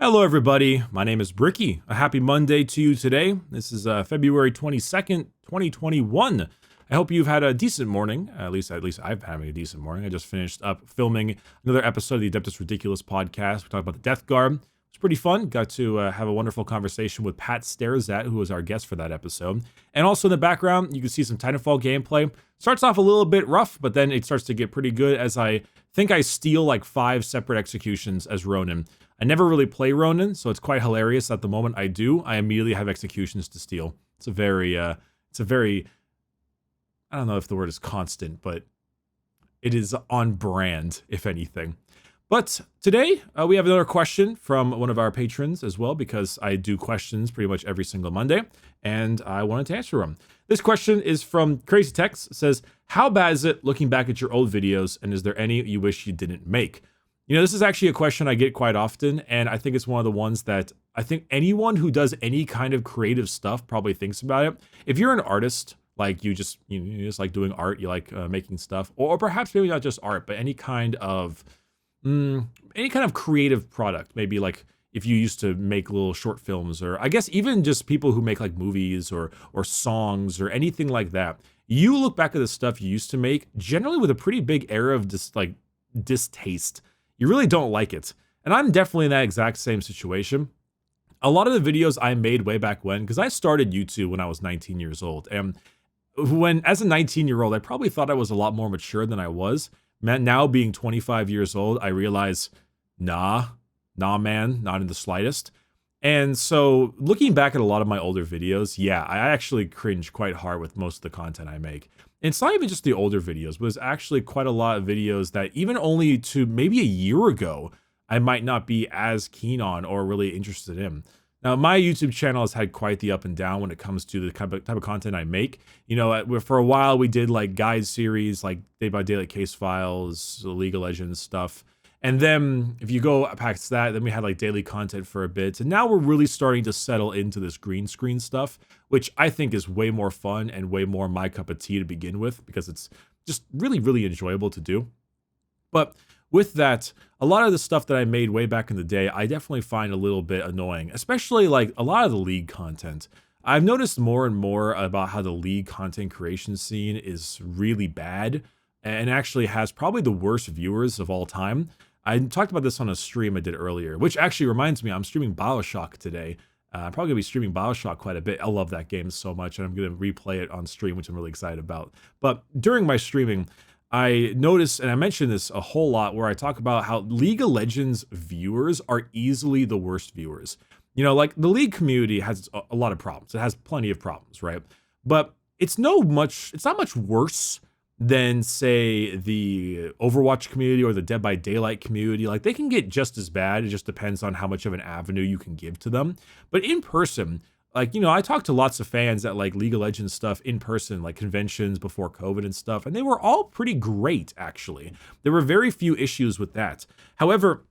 Hello, everybody. My name is Bricky. A happy Monday to you today. This is February 22nd, 2021. I hope you've had a decent morning. At least I've had a decent morning. I just finished up filming another episode of the Adeptus Ridiculous podcast. We talked about the Death Guard. It's pretty fun. Got to have a wonderful conversation with Pat Staresat, who was our guest for that episode. And also in the background, you can see some Titanfall gameplay. Starts off a little bit rough, but then it starts to get pretty good as I think I steal like 5 separate executions as Ronin. I never really play Ronin, so it's quite hilarious that the moment I do, I immediately have executions to steal. It's a very, I don't know if the word is constant, but it is on brand, if anything. But today, we have another question from one of our patrons as well, because I do questions pretty much every single Monday, and I wanted to answer them. This question is from Crazy Tex. It says, how bad is it looking back at your old videos, and is there any you wish you didn't make? You know, this is actually a question I get quite often, and I think it's one of the ones that I think anyone who does any kind of creative stuff probably thinks about it. If you're an artist, like you just like doing art, you like making stuff, or perhaps maybe not just art, but any kind of creative product. Maybe like if you used to make little short films, or I guess even just people who make like movies or songs or anything like that. You look back at the stuff you used to make, generally with a pretty big air of distaste. You really don't like it. And I'm definitely in that exact same situation. A lot of the videos I made way back when, because I started YouTube when I was 19 years old. And as a 19-year-old, I probably thought I was a lot more mature than I was. Now being 25 years old, I realize, nah, man, not in the slightest. And so looking back at a lot of my older videos, yeah, I actually cringe quite hard with most of the content I make. And it's not even just the older videos, but it's actually quite a lot of videos that even only to maybe a year ago, I might not be as keen on or really interested in. Now, my YouTube channel has had quite the up and down when it comes to the type of content I make. You know, for a while we did like guide series, like day by day case files, League of Legends stuff. And then if you go past that, then we had like daily content for a bit. And now we're really starting to settle into this green screen stuff, which I think is way more fun and way more my cup of tea to begin with, because it's just really, really enjoyable to do. But with that, a lot of the stuff that I made way back in the day, I definitely find a little bit annoying, especially like a lot of the League content. I've noticed more and more about how the League content creation scene is really bad and actually has probably the worst viewers of all time. I talked about this on a stream I did earlier, which actually reminds me, I'm streaming BioShock today. I'm probably going to be streaming BioShock quite a bit. I love that game so much, and I'm going to replay it on stream, which I'm really excited about. But during my streaming, I noticed, and I mentioned this a whole lot, where I talk about how League of Legends viewers are easily the worst viewers. You know, like the League community has a lot of problems. It has plenty of problems, right? But it's not much worse than, say, the Overwatch community or the Dead by Daylight community. Like, they can get just as bad. It just depends on how much of an avenue you can give to them. But in person, like, you know, I talked to lots of fans at like League of Legends stuff in person, like conventions before COVID and stuff, and they were all pretty great, actually. There were very few issues with that. However,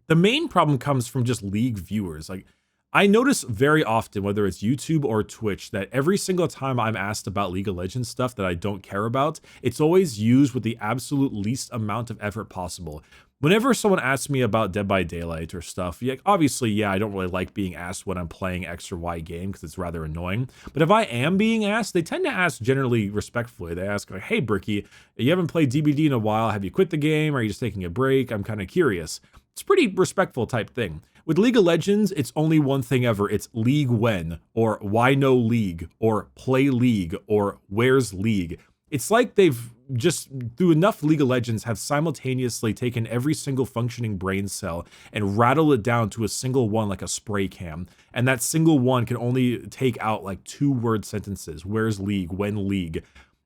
the main problem comes from just League viewers. Like, I notice very often, whether it's YouTube or Twitch, that every single time I'm asked about League of Legends stuff that I don't care about, it's always used with the absolute least amount of effort possible. Whenever someone asks me about Dead by Daylight or stuff, obviously, yeah, I don't really like being asked when I'm playing X or Y game because it's rather annoying. But if I am being asked, they tend to ask generally respectfully. They ask, like, hey, Bricky, you haven't played DBD in a while. Have you quit the game? Are you just taking a break? I'm kind of curious. It's a pretty respectful type thing. With League of Legends, it's only one thing ever. It's League when, or why no League, or play League, or where's League. It's like they've just, through enough League of Legends, have simultaneously taken every single functioning brain cell and rattled it down to a single one like a spray can. And that single one can only take out like 2-word sentences. Where's League? When League?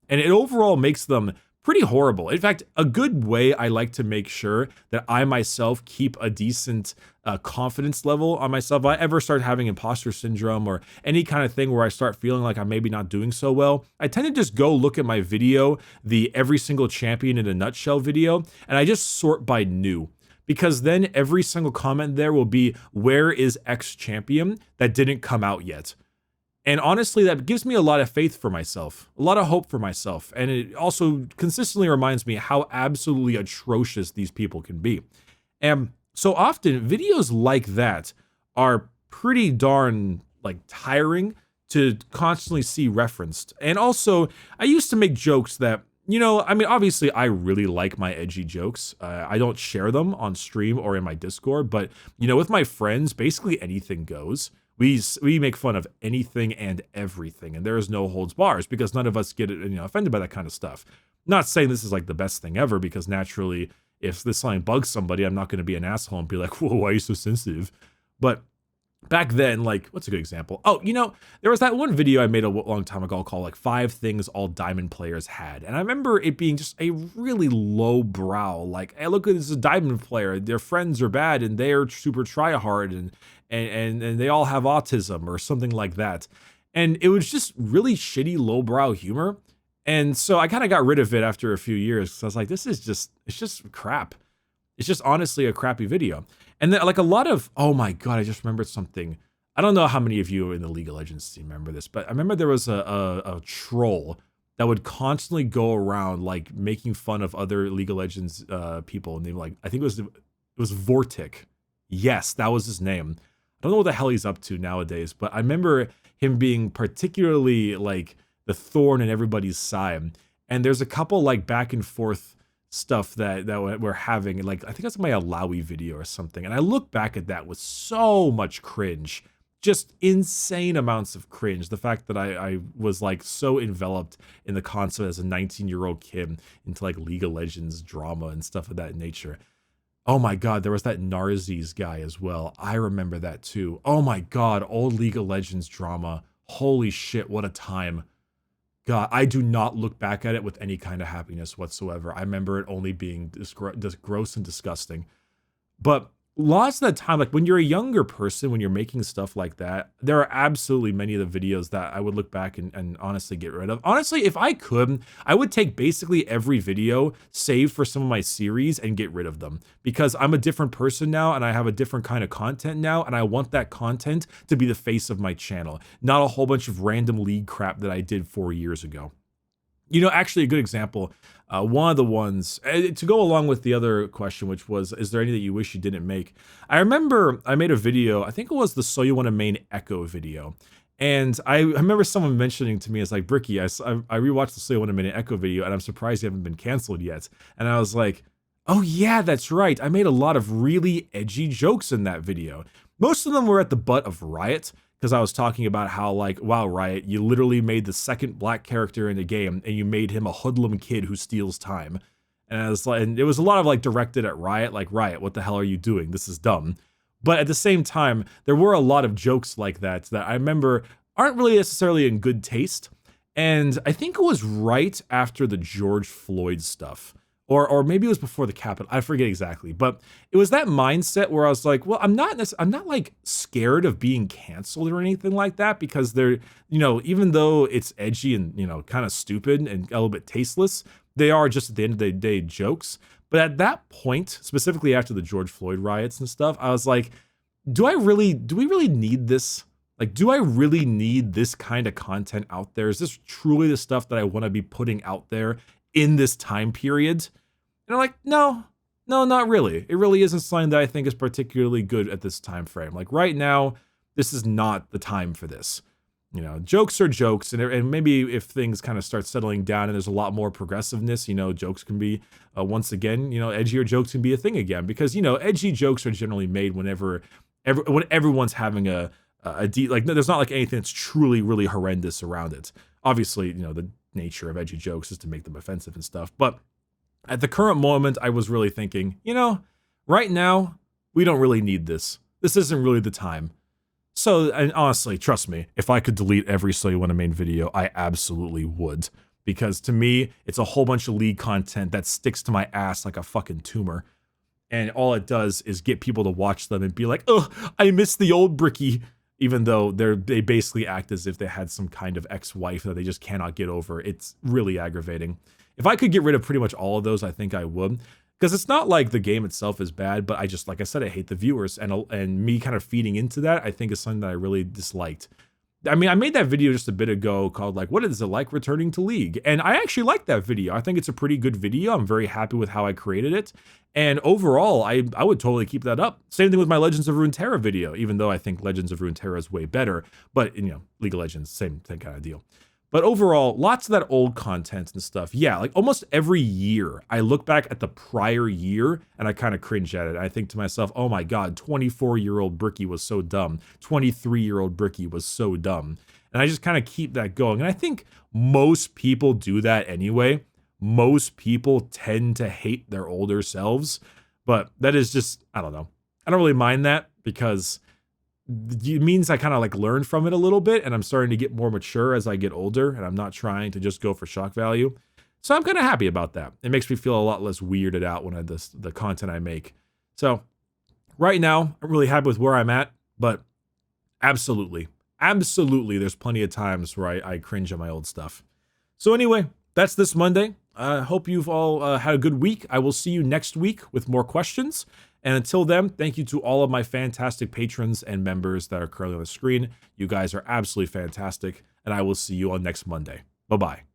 And it overall makes them pretty horrible. In fact, a good way I like to make sure that I myself keep a decent confidence level on myself, if I ever start having imposter syndrome or any kind of thing where I start feeling like I'm maybe not doing so well, I tend to just go look at my video, the every single champion in a nutshell video, and I just sort by new. Because then every single comment there will be, where is X champion that didn't come out yet? And honestly, that gives me a lot of faith for myself, a lot of hope for myself. And it also consistently reminds me how absolutely atrocious these people can be. And So often videos like that are pretty darn like tiring to constantly see referenced. And also, I used to make jokes that, I mean, obviously I really like my edgy jokes. I don't share them on stream or in my Discord, but with my friends, basically anything goes. We make fun of anything and everything, and there is no holds bars because none of us get offended by that kind of stuff. Not saying this is like the best thing ever, because naturally, if this something bugs somebody, I'm not going to be an asshole and be like, "Whoa, why are you so sensitive?" But back then, like, what's a good example? Oh, there was that one video I made a long time ago called like 5 things all diamond players had. And I remember it being just a really low brow, like, hey, look, this is a diamond player. Their friends are bad and they're super try hard and they all have autism or something like that. And it was just really shitty lowbrow humor. And so I kind of got rid of it after a few years. So I was like, it's just crap. It's just honestly a crappy video. And then like a lot of, oh my God, I just remembered something. I don't know how many of you in the League of Legends team remember this, but I remember there was a troll that would constantly go around like making fun of other League of Legends people. And they like, I think it was Vortic. Yes, that was his name. I don't know what the hell he's up to nowadays, but I remember him being particularly like the thorn in everybody's side. And there's a couple like back and forth stuff that we're having, like I think that's my Alawi video or something, and I look back at that with so much cringe, just insane amounts of cringe. The fact that I was like so enveloped in the concept as a 19-year-old kid into like League of Legends drama and stuff of that nature. Oh my God, there was that Narzi's guy as well. I remember that too. Oh my God, old League of Legends drama. Holy shit, what a time. God, I do not look back at it with any kind of happiness whatsoever. I remember it only being gross and disgusting. But lots of the time, like when you're a younger person, when you're making stuff like that, there are absolutely many of the videos that I would look back and honestly get rid of. Honestly, if I could, I would take basically every video, save for some of my series, and get rid of them. Because I'm a different person now, and I have a different kind of content now, and I want that content to be the face of my channel, not a whole bunch of random League crap that I did 4 years ago. Actually, a good example, one of the ones, to go along with the other question, which was, is there any that you wish you didn't make? I remember I made a video, I think it was the So You Want to Main Echo video. And I remember someone mentioning to me, it's like, Bricky, I rewatched the So You Want to Main Echo video, and I'm surprised you haven't been canceled yet. And I was like, oh yeah, that's right. I made a lot of really edgy jokes in that video. Most of them were at the butt of Riot, because I was talking about how, like, wow, Riot, you literally made the second black character in the game, and you made him a hoodlum kid who steals time. And I was like, and it was a lot of like directed at Riot, like, Riot, what the hell are you doing? This is dumb. But at the same time, there were a lot of jokes like that I remember aren't really necessarily in good taste. And I think it was right after the George Floyd stuff. Or maybe it was before the Capitol. I forget exactly, but it was that mindset where I was like, well, I'm not like scared of being canceled or anything like that, because they're, even though it's edgy and, kind of stupid and a little bit tasteless, they are just at the end of the day jokes. But at that point, specifically after the George Floyd riots and stuff, I was like, do we really need this? Like, do I really need this kind of content out there? Is this truly the stuff that I want to be putting out there in this time period? And I'm like, no, not really. It really isn't something that I think is particularly good at this time frame. Like right now, this is not the time for this. Jokes are jokes, and maybe if things kind of start settling down and there's a lot more progressiveness, jokes can be, once again, edgier jokes can be a thing again, because, edgy jokes are generally made when everyone's having like, there's not like anything that's truly, really horrendous around it. Obviously, the nature of edgy jokes is to make them offensive and stuff, but at the current moment, I was really thinking, right now, we don't really need this. This isn't really the time. So, and honestly, trust me, if I could delete every So You Want to Main video, I absolutely would. Because to me, it's a whole bunch of League content that sticks to my ass like a fucking tumor. And all it does is get people to watch them and be like, oh, I miss the old Bricky. Even though they basically act as if they had some kind of ex-wife that they just cannot get over. It's really aggravating. If I could get rid of pretty much all of those, I think I would. Because it's not like the game itself is bad, but like I said, I hate the viewers. And me kind of feeding into that, I think is something that I really disliked. I mean, I made that video just a bit ago called like, what is it like returning to League? And I actually like that video. I think it's a pretty good video. I'm very happy with how I created it. And overall, I would totally keep that up. Same thing with my Legends of Runeterra video, even though I think Legends of Runeterra is way better. But, League of Legends, same kind of deal. But overall, lots of that old content and stuff. Yeah, like almost every year, I look back at the prior year and I kind of cringe at it. I think to myself, oh my God, 24-year-old Bricky was so dumb. 23-year-old Bricky was so dumb. And I just kind of keep that going. And I think most people do that anyway. Most people tend to hate their older selves. But that is just, I don't know. I don't really mind that because it means I kind of like learn from it a little bit, and I'm starting to get more mature as I get older, and I'm not trying to just go for shock value. So I'm kind of happy about that. It makes me feel a lot less weirded out when the content I make. So right now, I'm really happy with where I'm at, but absolutely, there's plenty of times where I cringe at my old stuff. So anyway, that's this Monday. I hope you've all had a good week. I will see you next week with more questions. And until then, thank you to all of my fantastic patrons and members that are currently on the screen. You guys are absolutely fantastic. And I will see you on next Monday. Bye-bye.